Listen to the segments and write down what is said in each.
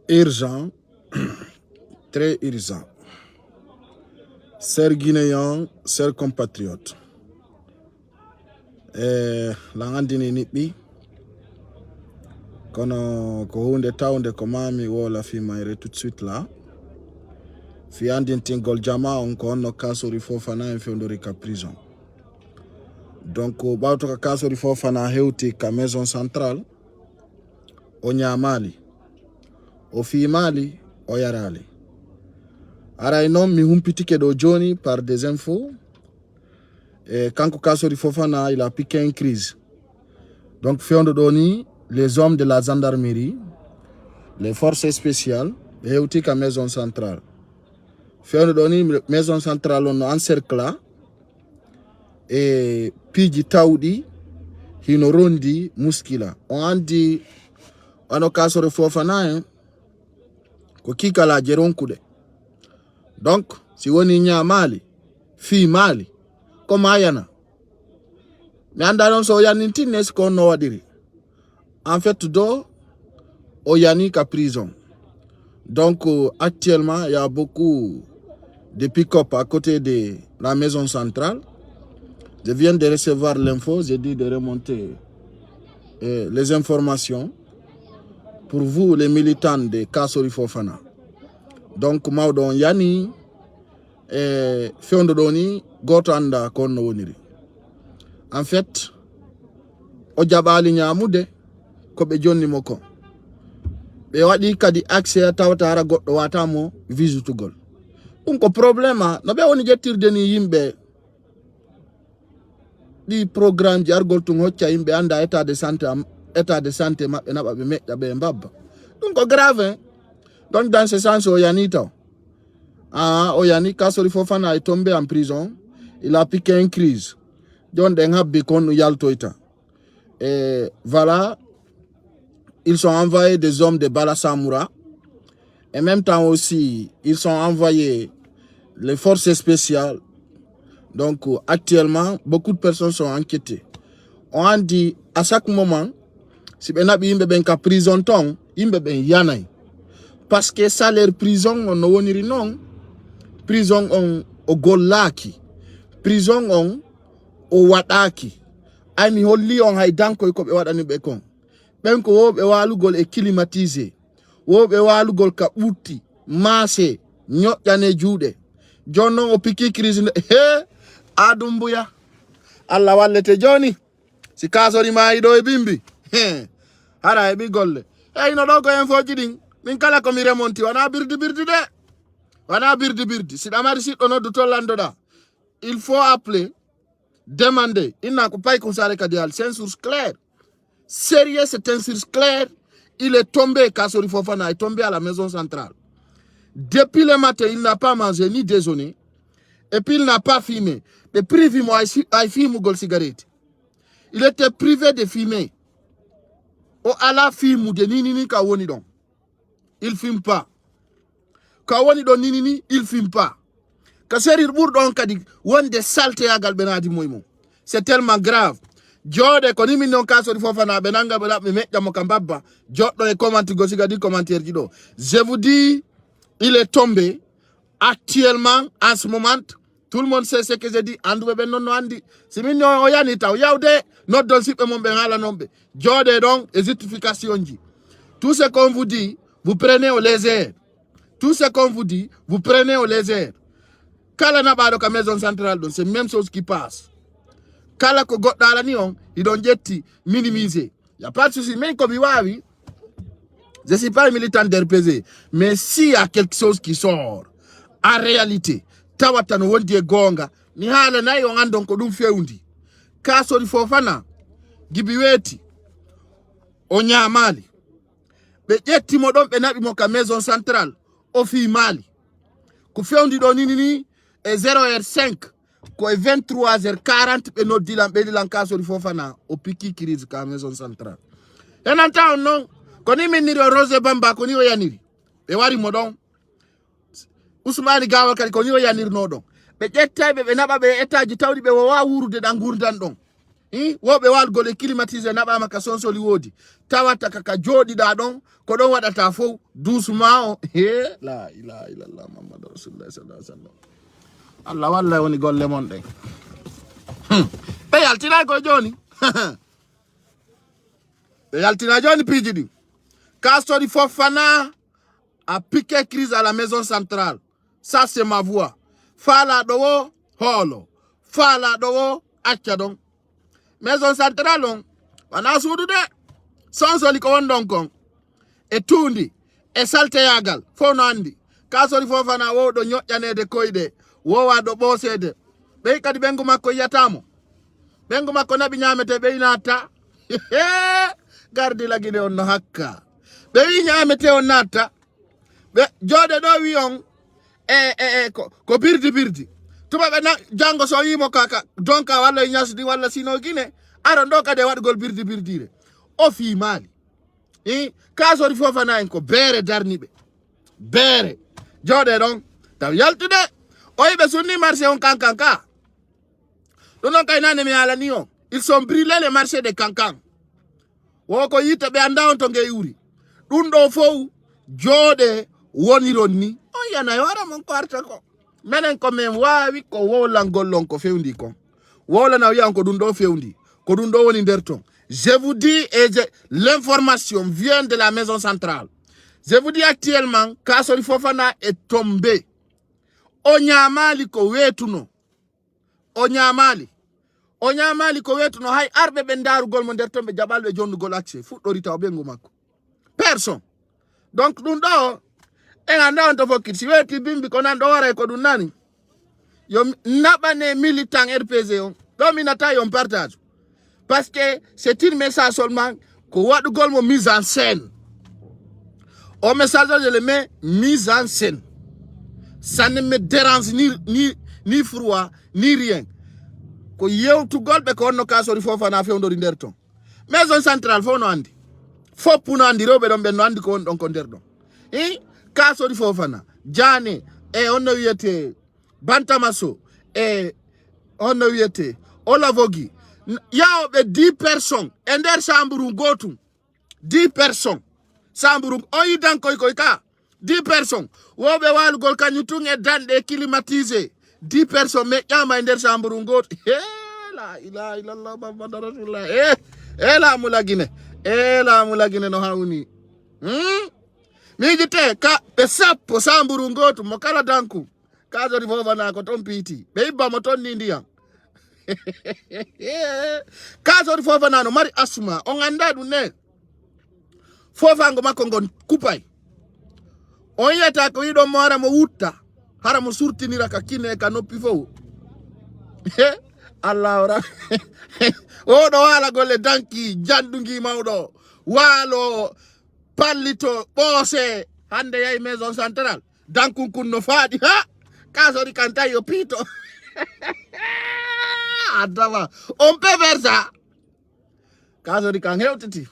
urgent, très urgent. Chers Guinéens, chers compatriotes, langandini niɓɓi kono ko hunde tawde ko mami wola fi mayre tout de suite là fi andintingol jama on ko onno Kassory Fofana en fewdori ka prison. Donc ɓawto ka Kassory Fofana hewti ka maison centrale o ñamali o fimali o yarali. Aray noon mi humpitike ɗo joni par des infos kanko Kassory Fofana il a piqué une crise. Donc fewndo ɗo ni les hommes de la gendarmerie, les forces spéciales hewti ka maison centrale. Fewndo ɗo ni maison centrale on no encercla e piiji tawɗi hino rondi muskila. On andi ano Kassory Fofana en ko kikalaje ronkuɗe. Donc si woni ñamali fi mali ko mayana mi anda non so yanintinne ko no wadiri. En fait do o yani ka prison. Donc actuellement il y a beaucoup de pick-up à côté de la maison centrale. Je viens de recevoir l'info, j'ai dit de remonter les informations pour vous les militants de Kassory Fofana. Donc mawɗo on yani fewndo ɗo ni goto anda ko no woniri. En fait o jaɓali ñamude ko ɓe jonnimo ko ɓe waɗi kadi accès tawata ara goɗɗo watamo visitugol. ɗum ko probléme no ɓe woni ƴettirde ni yimɓe ɗi programme ji argol tun hocca yimɓe anda état de santé maɓɓe naɓa ɓe meƴƴa ɓe mbabba. ɗum ko grave. Donc dans ce sens o yani taw o yani Kassory Fofana est tombé en prison, il a piqué une crise. Donc den habbi kon yaltoyta. Et voilà, ils sont envoyés des hommes de Bala Samoura. Et en même temps aussi, ils sont envoyés les forces spéciales. Donc actuellement, beaucoup de personnes sont inquiétées. On dit à chaque moment, si ben nabi yimɓe ben ka prison ton, yimɓe ben yanay. Parce que salaire prison on no woniri non. Prison on o gollaki. Prison on o waɗaki. Ay mi holli on hay dankoy ko ɓe waɗani ɓe kon. ɓen ko woɓe walugol e climatisé. Woɓe walugol ka ɓutti, maase, ñoƴƴane juuɗe. Jon non o piki crise he adum buya. Allah wallete joni. Si Kassory maayi ɗo e bimbi. Hara heɓi golle. Hey no ɗo ko infoji ɗin. Min kala ko mi remonti wana birdi de. Wana birdi. Si ɗamari siɗɗo noddu to landoɗa. Il faut appeler, demander. Inna ko pay ko sare kadi hal. C'est une source claire. Sérieux, c'est une source claire. Il est tombé, Kassory Fofana est tombé à la maison centrale. Depuis le matin, il n'a pas mangé ni déjeuné. Et puis il n'a pas fumé. Mais privé moi il fume gol cigarette. Il était privé de fumer. O ala fume de nini ka woni don. Il fume pas. Kawoni don nini, il fume pas. Kasserir bourdon kadi wonde salte yagal benadi moymo. C'est tellement grave. Jode ko nimi non Kassory Fofana benanga bela me meƴƴa mo kambabba joddo e commenti go siga di commentaire ji do. Je vous dis, il est tombé actuellement en ce moment. Tout le monde sait ce que je dis. Andouɓe ɓen non no andi. Si min o yani taw yawde noddon siɓɓe mon ɓe haala non ɓe. Jode donc et justification ji. Tout ce qu'on vous dit, vous prenez au léger. Tout ce qu'on vous dit, vous prenez au léger. Kala naɓaɗo ka maison centrale ɗon, c'est même chose qui passe. Kala ko goɗɗo alani on, iɗon ƴetti minimiser. Y a pas de souci. Même comme wawi, je suis pas un militant d'RPG, mais s'il y a quelque chose qui sort, en réalité, tawata no wondi e gonga, mi haala nayi on andon ko ɗum fewndi. Kassory Fofana, gibi weeti, o ñamali. Ɓe ƴettimo ɗon ɓe naɓi mo ka maison centrale, o fi mali. Ko fewndi ɗo ni e 0h5, ko e 23h40 ɓe noddilan ɓe ɗilan Kassory Fofana o piki crise ka maison centrale. Enanta on non, ko ni min niri o Rose Bamba ko ni o yaniri. Ɓe wari mo ɗon. Ousmane Gawal kadi ko ni o yanirno ɗon. Ɓe ƴettayɓe ɓe naɓa ɓe état ji tawɗi ɓe wowa wurude ɗan gurdan ɗon. woɓe wal gole climatisé naɓama ka sonsoli woodi tawata kaka jooɗiɗa ɗon ko ɗon waɗata fof doucement o la ilaha illallah muhammadu rasulullah sallallahu alaihi wasallam Allah walla woni golle mon ɗen ɓe yaltina ko joni ɓe yaltina joni piiji ɗi Kassory Fofana a piqué crise à la maison centrale. Ça, c'est ma voix. Fala dowo, holo. Fala dowo, achadon. Maison centrale, on. Wana sudu de. Sonsoli ko wondon kon. E tundi. E salte yagal. Fono andi. Kassory Fofana wo do nyotjane de koyde. Wo wa do bosede. Be kadi bengu makko yatamo. Bengu makko nabi nyamete be inata. Gardi lagide on no hakka. Be nyamete on nata. Jode do wi on ko birdi tuba be na jango so yimo kaka donka walla nyasdi walla sino gine aron do kade wadgol birdire o fi mali Kassory Fofana en ko bere darnibe bere jode don taw yaltude o yibe sunni marché on kankanka non kay nane mi ala ni on ils sont brûlés les marchés de cancan wo ko yita be anda on to nge yuri dun do fow jode woniron ni on yana yora mon kwarta ko menen ko men wawi ko wolangol lon ko fewndi kon wola na wiyan ko dun do fewndi ko dun do woni der ton. Je vous dis l'information vient de la maison centrale. Je vous dis actuellement Kassory Fofana est tombé o nyamali ko wetuno o nyamali ko wetuno hay arbe be darugol mo der ton be jabalbe jondugol accès fuddori taw be ngumako personne donc dun do en anda on to fokki si weti bimbi ko nan do wara ko dun nani yo nabane militant RPG on do minata yo partage parce que c'est une message seulement ko wadu gol mo mise en scène au message je le mets mise en scène ça ne me dérange ni froid ni rien ko yewtu golbe ko onno Kassory Fofana fewndori der ton maison centrale fo no andi foppu no andi rewbe don be no andi ko on don ko der don Kassory Fofana Jane e onno wiyete Bantamaso e onno wiyete Olavogi yawɓe 10 personnes e nder chambre gotum 10 personnes chambre o yidan koy ka 10 personnes woɓe walugol kañum tun e danɗe climatisé 10 personnes me ƴama e nder chambre goto la ilaha illallah muhammadu rasulullah laamu lagine no hawni miijite ka ɓe sappo samburu ngotu mo kala danku Kassory Fofana ko ton piiti ɓe ibbamo ton ni ndiyam Kassory Fofana no mari asma on anda ɗum ne fofango makko ngon kupay on yiyata ko yiɗon mo hara mo wutta hara mo surtinira ka kine ka noppi fof Allah ora oɗo wala golle danki jandungi mawɗo waalo pallito ɓoose hande yahi maison centrale dankunkun no faaɗi ha Kassory kan tawi yo piito adama on peut faire ça Kassory kan hewtiti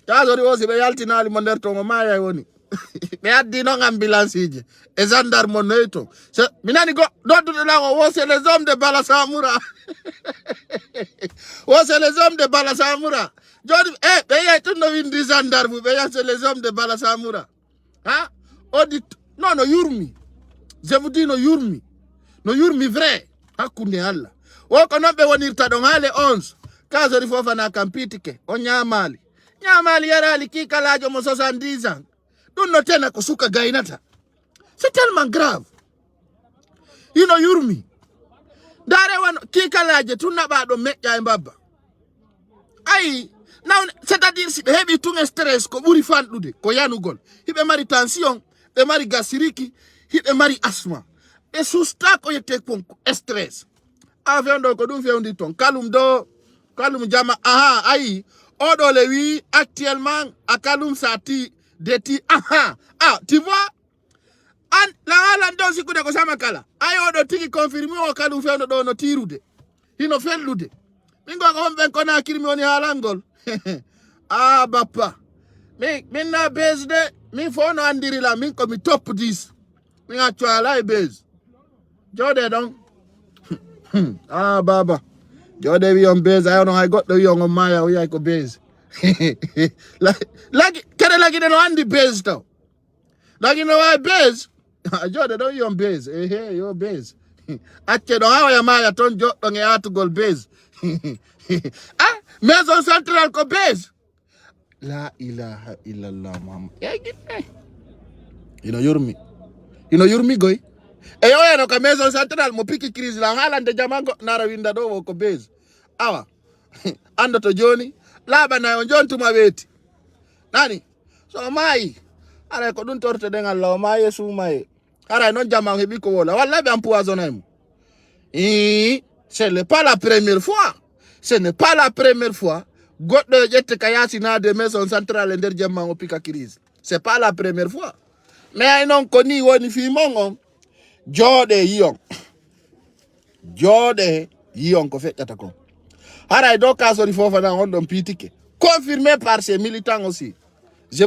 Kassory o si ɓe yaltinali mo nder to mo maya woni ɓe addi noon ambulance iji e gendarme mo noyi to mi nani doddude ɗa o wo c'est les hommes de Balasamura wo c'est les hommes de Balasamura joni ɓe yey tun no windi gendarme ɓe yey c'est les hommes de Balasamura ha o dit non no yurmi je vous dis no yurmi vrai hakkunde Allah wo ko noon ɓe wonirta ɗon haale 11 Kassory Fofana kam piitike o ñamali yarali kikalajo mo 70 ans ɗum no tena ko suka gaynata c'est tellement grave hino yurmi dare wan kikalaje tun naɓaɗo meƴƴa e mbabba ayi naw c'est-à-dire si ɓe heɓi tun stress ko ɓuri fanɗude ko yanugol hiɓe mari tension ɓe mari gasiriki hiɓe mari asma ɓe susta ko yette kon stress a fewndo ko ɗum fewndi ton kalum jama aha ayi oɗo le wi actuellement a kalum sati deti tu vois an la halan do sikude ko sama kala ay oɗo tigi confirme o kalum fewndo ɗo no tirude hino fellude min go ko homɓen kona kirmi woni haalangol bappa min na base de min fo no andiri la min ko mi top 10 min accu ala e base jode ɗon baba Jode wi on base ayono hay goddo wi on maya o yai ko base. Lagi kere lagi no andi base to. Lagi no why base? Jode do wi on base. Yo base. Acce do hawa ya maya ton joddo nge atu gol base. Ah, maison centrale ko base. La ilaha illallah Muhammad. Yurmi. Yurmi goy. E yo eno ka maison centrale mo piki crise la halande jamango nara winda do ko base. Awa. Ando to joni laba na on jon tuma weti. Nani? So mai. Ara ko dun torte de ngal law mai su mai. Ara non jamango hebi ko wala. Wala be empoisonné. Ce n'est pas la première fois. Ce n'est pas la première fois. Goddo jette kayasi na de maison centrale nder jamango pika crise. C'est pas la première fois. Mais ay non koni woni fi mongo. Jode yiyon. Jode yiyon ko feccata ko. Haray do kaso di Fofana on don pitike. Confirmé par ses militants aussi. Je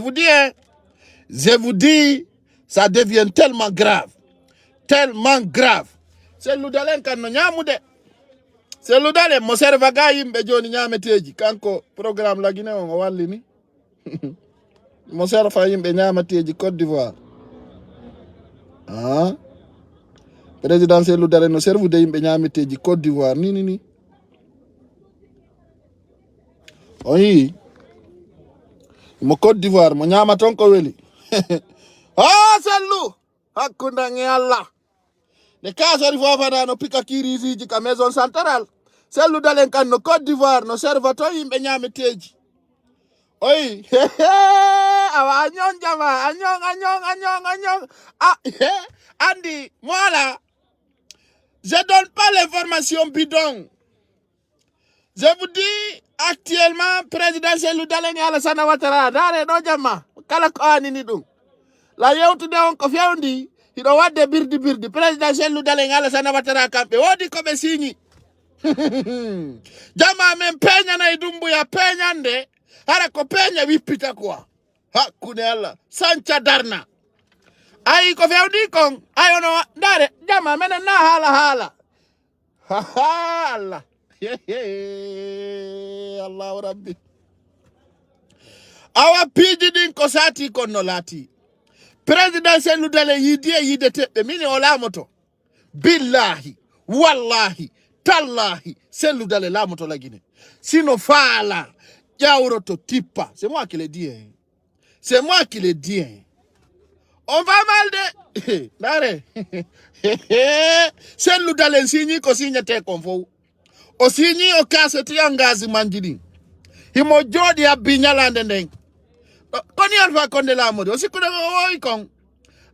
vous dis, ça devient tellement grave. Tellement grave. C'est l'udalen kan no nyamude. C'est l'udalen mo serva ga yimbe joni nyameteji kanko programme la Guinée on walli ni. Mo serva yimbe nyameteji Côte d'Ivoire. Ah. Président c'est l'udalen no servu de yimbe nyameteji Côte d'Ivoire ni. Oyi. Mo Côte d'Ivoire mo nyama ton ko weli. Ah sellu hakunda ngi Allah. Le caso di Fofana no pika kirisiji ka maison centrale. Sellu dalen kan no Côte d'Ivoire no serva to yimbe nyameteji. Oyi. Awa anyon jama anyon. Ah Andy, voilà. Je donne pas l'information bidon. Je vous dis actuellement président Sellu dalen Alassane Ouattara dare no jama kala ko anini dum. La yewtude on ko fewndi hido wadde birdi président Sellu dalen Alassane Ouattara kambe wodi ko be signi. Jama men peña nay dumbuya peñande hara ko peña wippita quoi. Hakkude Allah sanca darna. Ay ko fewndi kon ayono dare jama men na hala. Allah. Allah Rabbi. Awa piji din ko sati kon no lati. Président Sellu dalen yide tebbe mini o lamoto. Billahi, wallahi, tallahi, Sellu dalen lamoto la Guinée. Sino fala, yauro to tipa. C'est moi qui le dis. C'est moi qui le dis. On va mal de... Dare. Sellu dalen signi ko signate kon fo. O signi o kaseti angazi manjidi. Himo jodi abinyalande ndeng. Koni alfa konde la mode. O sikude o ikon.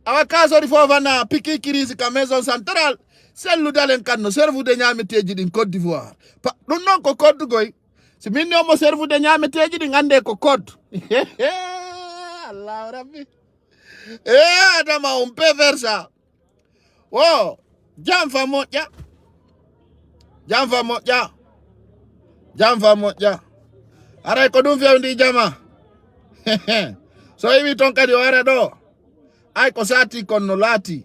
Awa kaso di Fofana piki kirisi ka maison centrale. Sellu dalen kan no servu de nyameteji din Côte d'Ivoire. Dun non ko code goy. Si minni o mo servu de nyameteji din ande ko code. Allah Rabbi. Adama on peut faire ça. Oh, jamfa moja. Aray ko dum fewndi jama. So iwi ton kadi wara do. Ay ko sati kon no lati.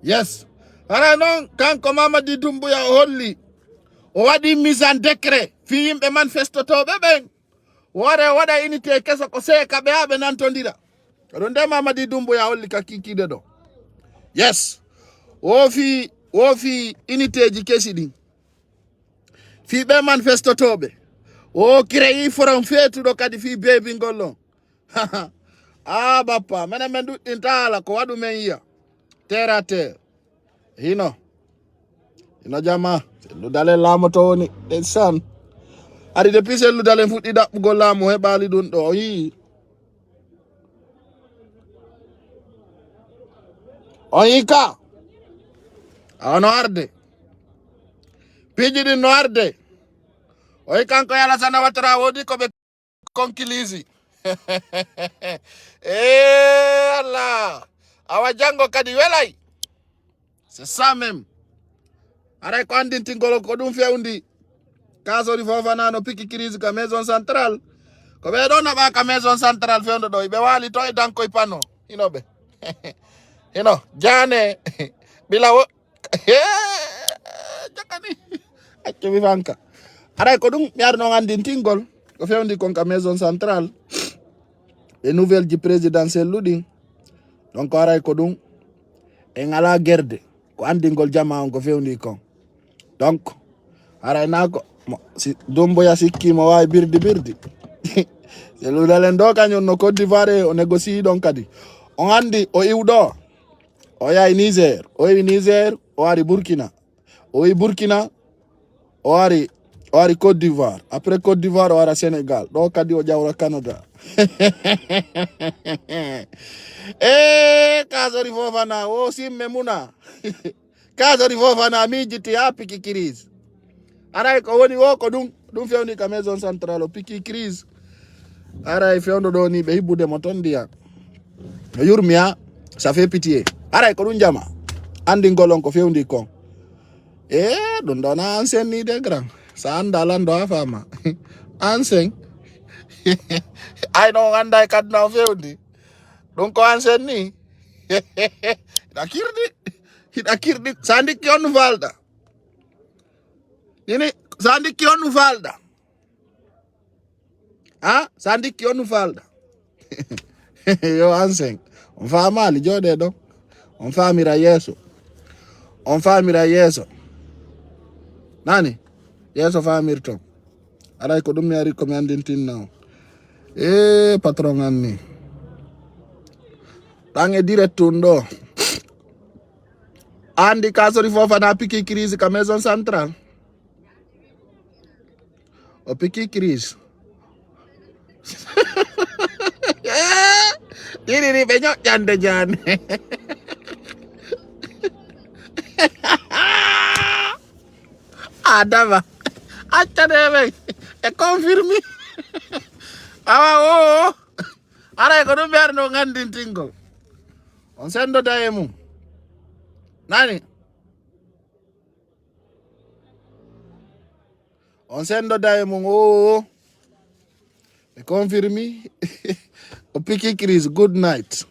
Yes. Aray non kanko Mamadi Doumbouya holli. O wadi mise en décret fi yimbe manifestotobe ben. Wada unité keso ko seka be abe nantondira. Don de Mamadi Doumbouya holli ka kikide do. Yes. Wofi unité ji kesidi. Fi be manifestotobe. O kirei forum fetu do kadi fi baby ngollo. Ah bappa mena mendu intala ko wadu men yiya. Terre à terre. Hino jama Sellu dalen lamoto woni san. Ari depuis Sellu dalen fuddi dabbugo lamo hebali dun do yi. Oyika. Ano arde. Pijidi no arde. Oy kanko Alassane Ouattara wodi ko be konkilisi. Allah. Awa jango kadi welay. C'est ça même. Aray ko andin tingolo ko dum fewndi. Kaso di Fofana no piki crise ka maison centrale. Ko be do na ba ka maison centrale fewndo do be wali to e danko pano. Inobe. Jane bila jakani acce mi fanka aray ko ɗum mi arno andin tingol ko fewndi kon ka maison centrale e nouvelle ji présidentielle luɗin donc aray ko ɗum e ngala guerde ko andingol jama on ko fewndi kon donc aray na ko si domboya sikkimo wawi birdi se lulalen do kañum no Côte d'Ivoire o négocie ɗon kadi on andi o iwɗo o yahi Niger o wi Niger o ari Burkina o wi Burkina o ari Côte d'Ivoire après Côte d'Ivoire o ara Sénégal ɗo kadi o ƴawra Canada Kasori Fofana o simme muna Kasori Fofana mijiti ha piki crise aray ko woni o ko ɗum fewni ka maison centrale o piki crise aray fewndo ɗo ni ɓe hibbudemo toon ndiya no yurmiya ça fait pitié aray ko ɗum jama andingol on ko fewndi kon ɗum ɗona ancien ni de grand sa anda lando a fama ancien ay no anda e kadna o fewndi ɗum ko ancien ni hiɗa kirɗi sa ndikki on no falɗa ini sa ndikki on no falɗa sa ndikki on no falɗa yo ancien on famali jooɗe ɗon on famira yeeso nani yeeso famirton aray ko ɗum mi ari komi andintinna o patron anni ɗan e direct tun ɗo andi Kasori Fofana piki crise ka maison centrale o piki crise ɗiɗiɗi ɓe ñoƴƴande jane adama accaneɓe e confirmi awa o aray ko ɗum ɓe ari no gandintingol on sendoda e mum nani on sendoda e mum ɓe confirmi o piki crise good night